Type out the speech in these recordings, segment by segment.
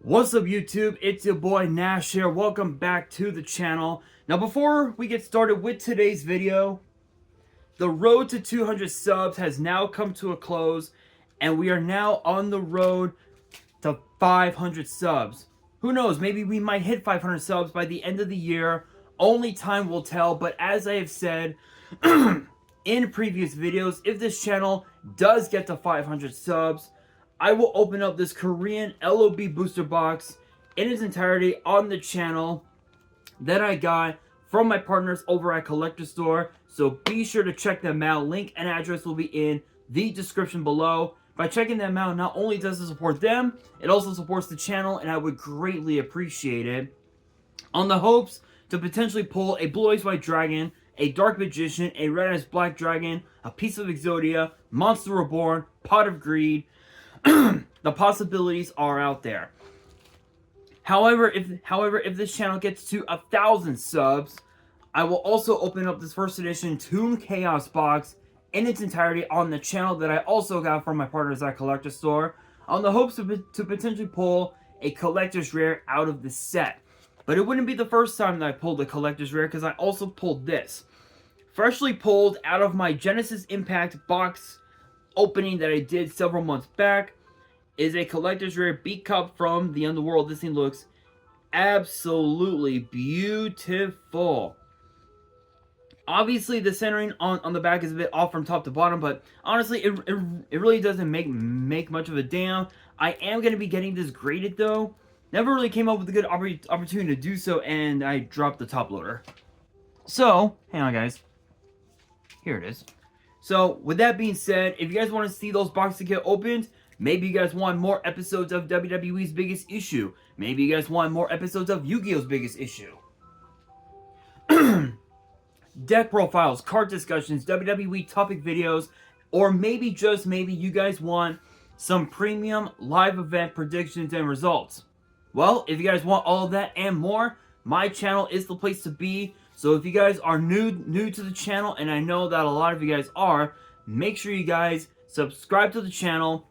What's up YouTube? It's your boy Nash here. Welcome back to the channel. Now before we get started with today's video, the road to 200 subs has now come to a close and we are now on the road to 500 subs. Who knows, maybe we might hit 500 subs by the end of the year. Only time will tell, but as I have said in previous videos, if this channel does get to 500 subs, I will open up this Korean LOB booster box in its entirety on the channel that I got from my partners over at Collector Store. So be sure to check them out. Link and address will be in the description below. By checking them out, not only does it support them, it also supports the channel, and I would greatly appreciate it. On the hopes to potentially pull a Blue Eyes White Dragon, a Dark Magician, a Red Eyes Black Dragon, a Piece of Exodia, Monster Reborn, Pot of Greed. The possibilities are out there. However, if this channel gets to 1,000 subs, I will also open up this first edition Toon Chaos box in its entirety on the channel that I also got from my partners at Collector Store, on the hopes to potentially pull a collector's rare out of the set. But it wouldn't be the first time that I pulled a collector's rare, because I also pulled this. Freshly pulled out of my Genesis Impact box opening that I did several months back is a collector's rare Beat Cup from the Underworld. This thing looks absolutely beautiful. Obviously, the centering on the back is a bit off from top to bottom, but honestly, it really doesn't make much of a damn. I am going to be getting this graded, though. Never really came up with a good opportunity to do so, and I dropped the top loader. So, hang on, guys. Here it is. So, with that being said, if you guys want to see those boxes get opened, maybe you guys want more episodes of WWE's Biggest Issue. Maybe you guys want more episodes of Yu-Gi-Oh's Biggest Issue. Deck profiles, card discussions, WWE topic videos, or maybe, just maybe, you guys want some premium live event predictions and results. Well, if you guys want all of that and more, my channel is the place to be. So if you guys are new to the channel, and I know that a lot of you guys are, make sure you guys subscribe to the channel,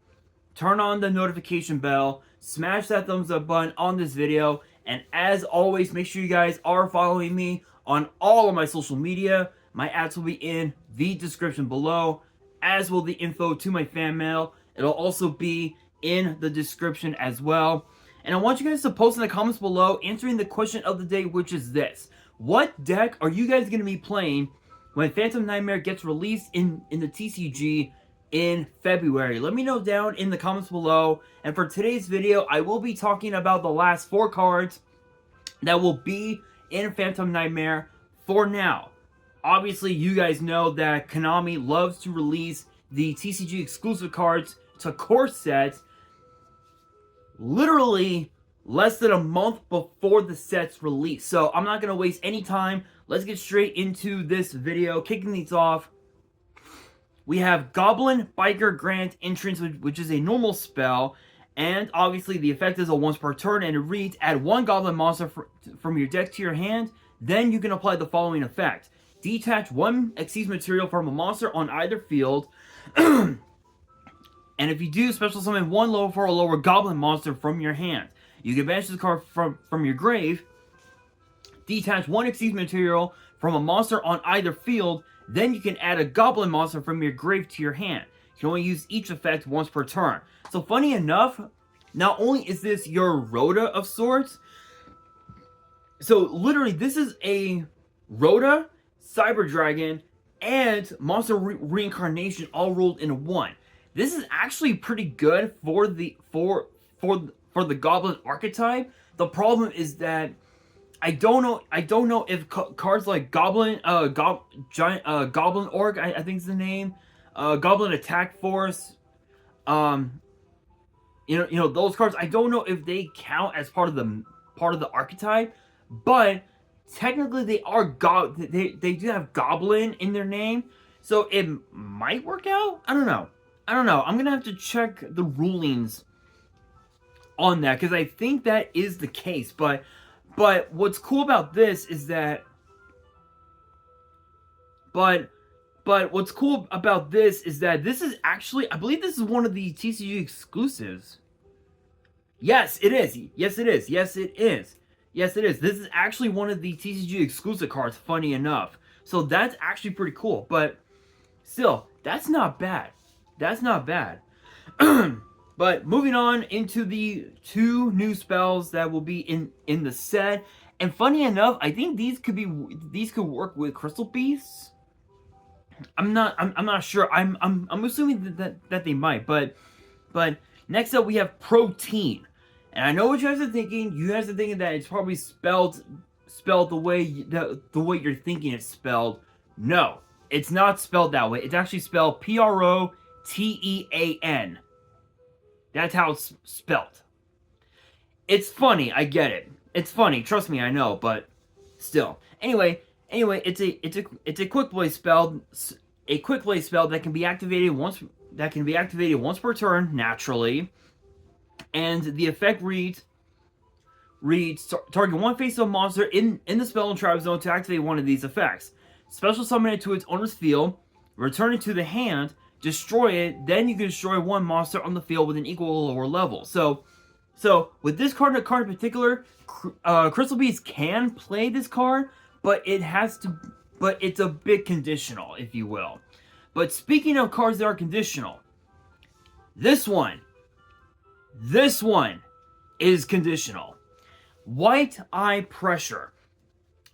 turn on the notification bell, smash that thumbs up button on this video, and as always, make sure you guys are following me on all of my social media. My ads will be in the description below, as will the info to my fan mail. It'll also be in the description as well. And I want you guys to post in the comments below answering the question of the day, which is this: what deck are you guys going to be playing when Phantom Nightmare gets released in the TCG in February? Let me know down in the comments below. And for today's video, I will be talking about the last 4 cards that will be in Phantom Nightmare for now. Obviously, you guys know that Konami loves to release the TCG exclusive cards to core sets literally less than a month before the set's release. So I'm not going to waste any time. Let's get straight into this video. Kicking these off, we have Goblin Biker Grant Entrance, which is a normal spell. And obviously the effect is a once per turn, and it reads: add 1 Goblin monster from your deck to your hand. Then you can apply the following effect: detach 1 Xyz material from a monster on either field. And if you do, special summon 1 lower for a lower Goblin monster from your hand. You can banish the card from your grave, detach 1 Xyz material from a monster on either field. Then you can add a Goblin monster from your grave to your hand. You can only use each effect once per turn. So funny enough, not only is this your Rhoda of sorts, so literally this is a Rhoda, Cyber Dragon, and Monster Reincarnation all rolled into one. This is actually pretty good for the Goblin archetype. The problem is that I don't know if cards like Goblin Goblin Orc, I think is the name, Goblin Attack Force, you know those cards, I don't know if they count as part of the archetype, but technically they are they do have Goblin in their name, so it might work out. I don't know. I'm gonna have to check the rulings on that, because I think that is the case. But what's cool about this is that what's cool about this is that this is actually, I believe this is one of the TCG exclusives. Yes, it is. Yes, it is. Yes, it is. Yes, it is. This is actually one of the TCG exclusive cards, funny enough. So that's actually pretty cool. But still, that's not bad. That's not bad. But moving on into the two new spells that will be in the set. And funny enough, I think these could work with Crystal Beasts. I'm not sure. I'm assuming that they might, but next up we have Protein. And I know what you guys are thinking. You guys are thinking that it's probably spelled the way you're thinking it's spelled. No, it's not spelled that way. It's actually spelled Protean. That's how it's spelled. It's funny, I get it. It's funny, trust me, I know, but still. Anyway, it's a quick play spell. A quick play spell that can be activated once per turn naturally. And the effect reads target one face-up monster in the spell and trap zone to activate one of these effects. Special summon it to its owner's field, return it to the hand, destroy it, then you can destroy one monster on the field with an equal or lower level. So with this card in particular, Crystal Beast can play this card, but it's a bit conditional, if you will. But speaking of cards that are conditional, this one is conditional. White Eye Pressure,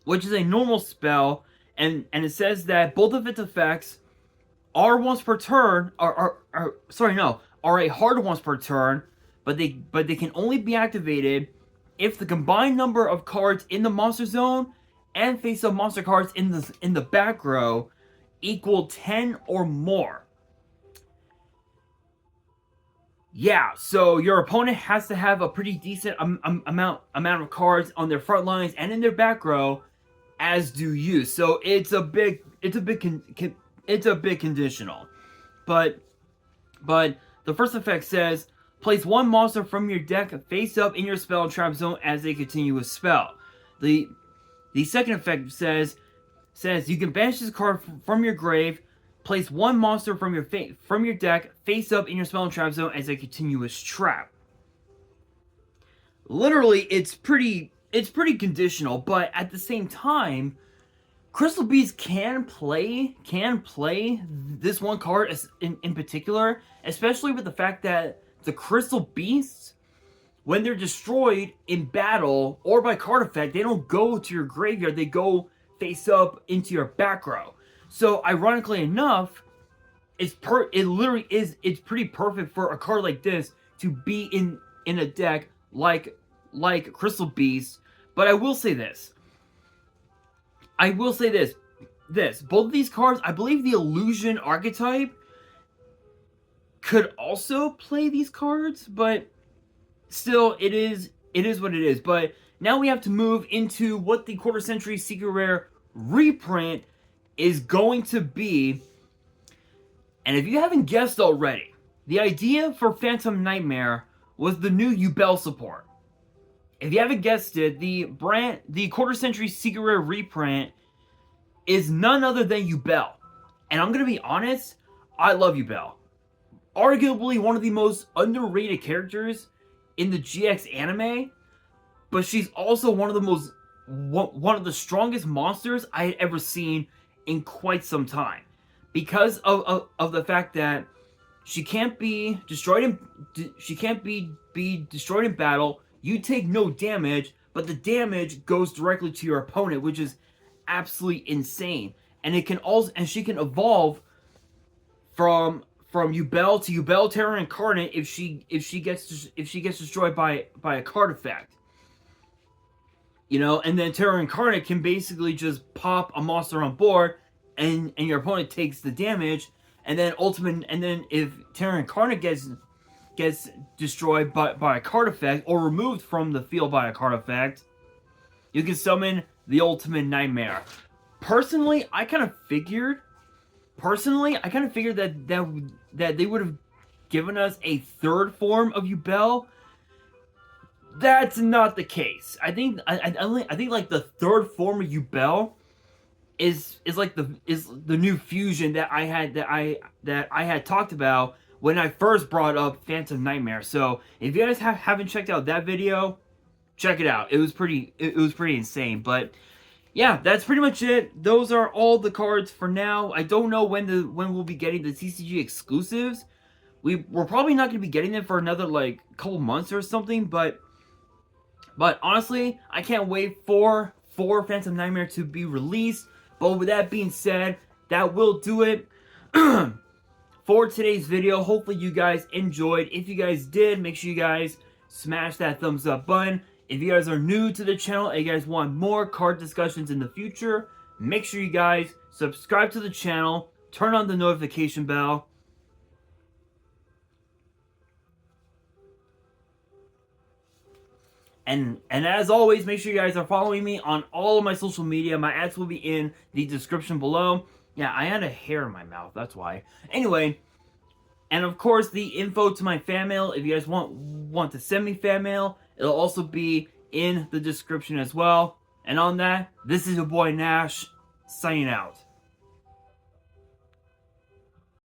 which is a normal spell, and it says that both of its effects are once per turn, are a hard once per turn, but they can only be activated if the combined number of cards in the monster zone and face-up monster cards in the back row equal 10 or more. Yeah, so your opponent has to have a pretty decent amount of cards on their front lines and in their back row, as do you. So it's a bit conditional. But the first effect says place one monster from your deck face up in your spell and trap zone as a continuous spell. The second effect says you can banish this card from your grave. Place one monster from your deck face up in your spell and trap zone as a continuous trap. Literally, it's pretty conditional, but at the same time, Crystal Beast can play this one card in particular, especially with the fact that the Crystal Beasts, when they're destroyed in battle or by card effect, they don't go to your graveyard, they go face up into your back row. So ironically enough, it's pretty perfect for a card like this to be in a deck like Crystal Beast. But I will say this. Both of these cards, I believe the Illusion archetype could also play these cards, but still it is what it is. But now we have to move into what the Quarter Century Secret Rare reprint is going to be. And if you haven't guessed already, the idea for Phantom Nightmare was the new Yu-Gi-Oh support. If you haven't guessed it, the Quarter Century Secret Rare reprint is none other than Yu-Gi-Oh. And I'm going to be honest, I love Yu-Gi-Oh. Arguably one of the most underrated characters in the GX anime, but she's also one of the strongest monsters I had ever seen in quite some time, because of the fact that she can't be destroyed in battle. You take no damage, but the damage goes directly to your opponent, which is absolutely insane. And she can evolve from Yu-Gi-Oh to Yu-Gi-Oh Terror Incarnate if she gets destroyed by a card effect. You know, and then Terror Incarnate can basically just pop a monster on board, and your opponent takes the damage, and then if Terror Incarnate gets destroyed by a card effect or removed from the field by a card effect, you can summon the Ultimate Nightmare. Personally, I kind of figured that they would have given us a third form of Yu-Gi-Oh. That's not the case. I think like the third form of Yu-Gi-Oh is the new fusion that I had talked about when I first brought up Phantom Nightmare. So if you guys haven't checked out that video, check it out. It was pretty insane. But yeah, that's pretty much it. Those are all the cards for now. I don't know when we'll be getting the TCG exclusives. We're probably not going to be getting them for another like couple months or something, but honestly, I can't wait for Phantom Nightmare to be released. But with that being said, that will do it for today's video. Hopefully you guys enjoyed. If you guys did, make sure you guys smash that thumbs up button. If you guys are new to the channel and you guys want more card discussions in the future, make sure you guys subscribe to the channel, turn on the notification bell. And as always, make sure you guys are following me on all of my social media. My ads will be in the description below. Yeah, I had a hair in my mouth, that's why. Anyway, and of course, the info to my fan mail. If you guys want to send me fan mail, it'll also be in the description as well. And on that, this is your boy Nash, signing out.